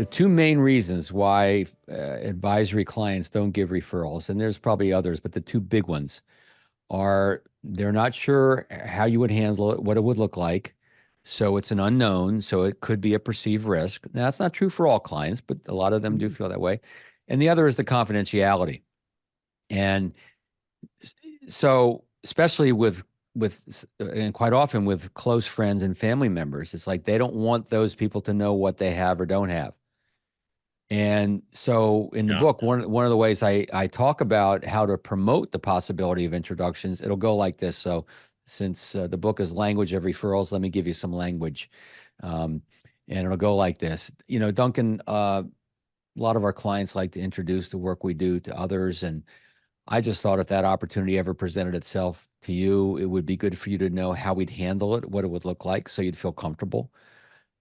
The two main reasons why advisory clients don't give referrals, and there's probably others, but the two big ones are they're not sure how you would handle it, what it would look like. So it's an unknown. So it could be a perceived risk. Now, that's not true for all clients, but a lot of them do feel that way. And the other is the confidentiality. And so, especially and quite often with close friends and family members, it's like they don't want those people to know what they have or don't have. And so in the Yeah. book, one of the ways I talk about how to promote the possibility of introductions, it'll go like this. So since the book is Language of Referrals, let me give you some language. Um, and it'll go like this. You know, Duncan, a lot of our clients like to introduce the work we do to others. And I just thought if that opportunity ever presented itself to you, it would be good for you to know how we'd handle it, what it would look like, so you'd feel comfortable.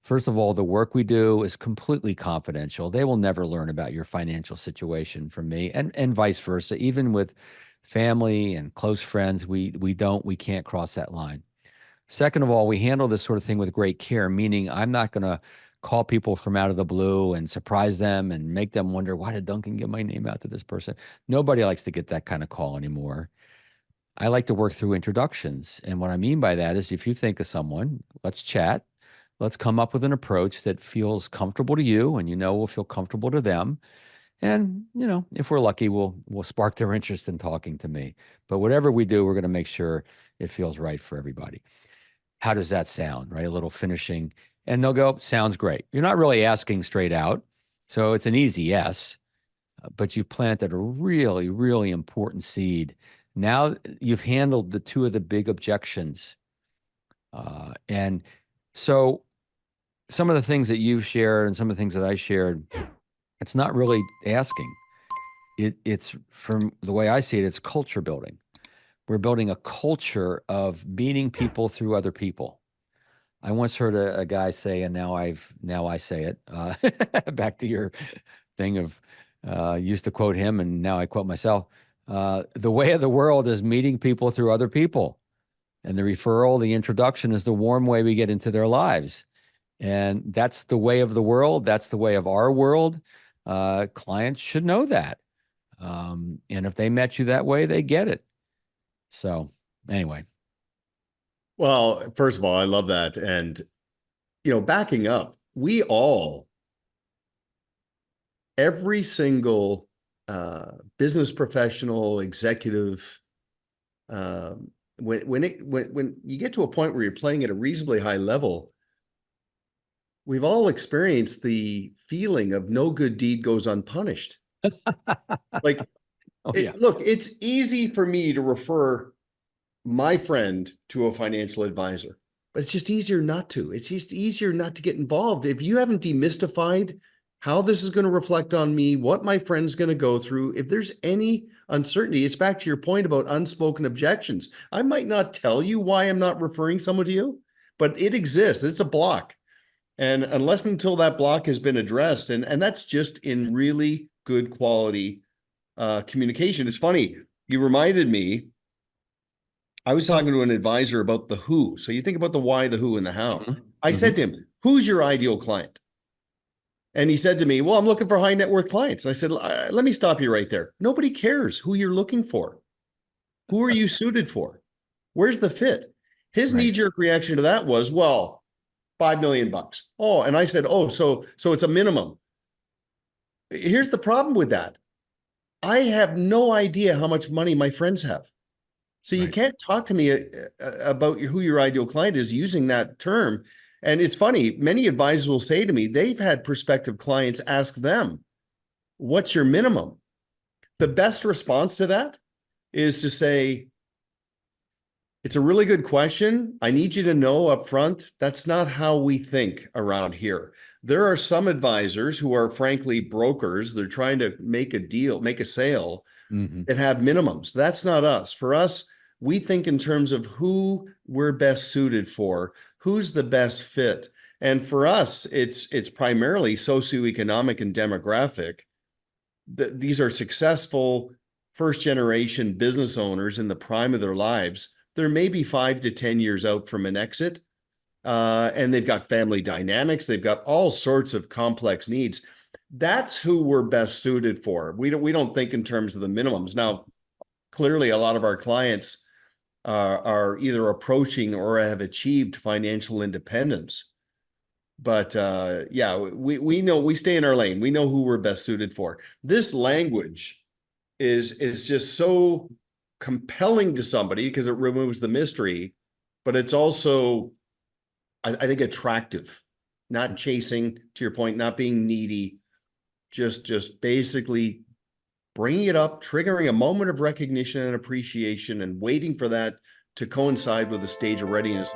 First of all, the work we do is completely confidential. They will never learn about your financial situation from me, and vice versa. Even with family and close friends, we can't cross that line. Second of all, we handle this sort of thing with great care, meaning I'm not going to call people from out of the blue and surprise them and make them wonder, why did Duncan give my name out to this person? Nobody likes to get that kind of call anymore. I like to work through introductions. And what I mean by that is if you think of someone, let's chat. Let's come up with an approach that feels comfortable to you and will feel comfortable to them. And, if we're lucky, we'll spark their interest in talking to me. But whatever we do, we're going to make sure it feels right for everybody. How does that sound, right? A little finishing. And they'll go, sounds great. You're not really asking straight out. So it's an easy yes, but you've planted a really, really important seed. Now you've handled the two of the big objections. And so some of the things that you've shared and some of the things that I shared, it's not really asking. It's from the way I see it, it's culture building. We're building a culture of meeting people through other people. I once heard a guy say, and now I say it, back to your thing of used to quote him and now I quote myself. The way of the world is meeting people through other people. And the referral, the introduction is the warm way we get into their lives. And that's the way of the world. That's the way of our world. Clients should know that. And if they met you that way, they get it. So anyway. Well, first of all, I love that. And, backing up, every single business professional, executive, when you get to a point where you're playing at a reasonably high level, we've all experienced the feeling of no good deed goes unpunished. Like, look, it's easy for me to refer my friend to a financial advisor, but it's just easier not to. It's just easier not to get involved. If you haven't demystified how this is going to reflect on me, what my friend's going to go through, if there's any uncertainty, it's back to your point about unspoken objections. I might not tell you why I'm not referring someone to you, but it exists. It's a block. And unless until that block has been addressed, and that's just in really good quality communication. It's funny, you reminded me, I was talking to an advisor about the who. So you think about the why, the who, and the how. Mm-hmm. I said to him, who's your ideal client? And he said to me, well, I'm looking for high net worth clients. I said, let me stop you right there. Nobody cares who you're looking for. Who are you suited for? Where's the fit? His knee-jerk reaction to that was, well, $5 million. Oh, and I said, so it's a minimum. Here's the problem with that. I have no idea how much money my friends have. So you can't talk to me about who your ideal client is using that term. And it's funny, many advisors will say to me, they've had prospective clients ask them, what's your minimum? The best response to that is to say, it's a really good question. I need you to know up front, that's not how we think around here. There are some advisors who are frankly brokers. They're trying to make a deal, make a sale, that have minimums. That's not us. For us, we think in terms of who we're best suited for, who's the best fit. And for us, it's primarily socioeconomic and demographic. These are successful first-generation business owners in the prime of their lives. They're maybe 5 to 10 years out from an exit. and they've got family dynamics. They've got all sorts of complex needs. That's who we're best suited for. We don't think in terms of the minimums. Now, clearly, a lot of our clients are either approaching or have achieved financial independence. But yeah, we know, we stay in our lane. We know who we're best suited for. This language is just so compelling to somebody because it removes the mystery, but it's also, I think, attractive. Not chasing, to your point, not being needy, just basically bringing it up, triggering a moment of recognition and appreciation, and waiting for that to coincide with a stage of readiness.